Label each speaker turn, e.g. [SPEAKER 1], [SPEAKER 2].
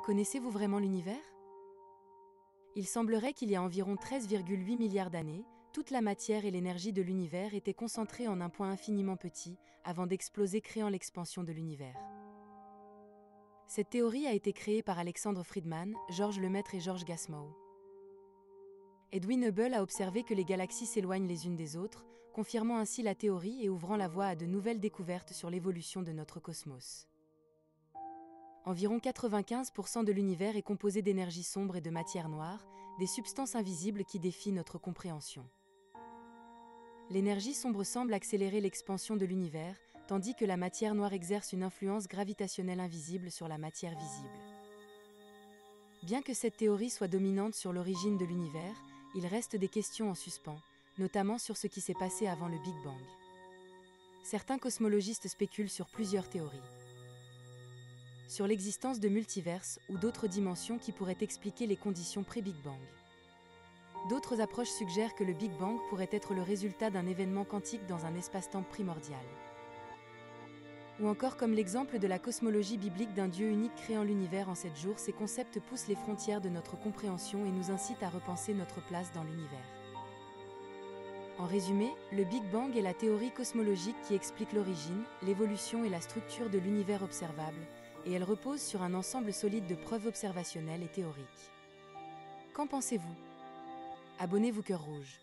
[SPEAKER 1] Connaissez-vous vraiment l'univers? Il semblerait qu'il y a environ 13,8 milliards d'années, toute la matière et l'énergie de l'univers étaient concentrées en un point infiniment petit, avant d'exploser créant l'expansion de l'univers. Cette théorie a été créée par Alexandre Friedman, Georges Lemaître et Georges Gamow. Edwin Hubble a observé que les galaxies s'éloignent les unes des autres, confirmant ainsi la théorie et ouvrant la voie à de nouvelles découvertes sur l'évolution de notre cosmos. Environ 95% de l'univers est composé d'énergie sombre et de matière noire, des substances invisibles qui défient notre compréhension. L'énergie sombre semble accélérer l'expansion de l'univers, tandis que la matière noire exerce une influence gravitationnelle invisible sur la matière visible. Bien que cette théorie soit dominante sur l'origine de l'univers, il reste des questions en suspens, notamment sur ce qui s'est passé avant le Big Bang. Certains cosmologistes spéculent sur plusieurs théories. Sur l'existence de multiverses ou d'autres dimensions qui pourraient expliquer les conditions pré-Big Bang. D'autres approches suggèrent que le Big Bang pourrait être le résultat d'un événement quantique dans un espace-temps primordial. Ou encore comme l'exemple de la cosmologie biblique d'un Dieu unique créant l'univers en 7 jours, ces concepts poussent les frontières de notre compréhension et nous incitent à repenser notre place dans l'univers. En résumé, le Big Bang est la théorie cosmologique qui explique l'origine, l'évolution et la structure de l'univers observable, et elle repose sur un ensemble solide de preuves observationnelles et théoriques. Qu'en pensez-vous? Abonnez-vous Cœur Rouge.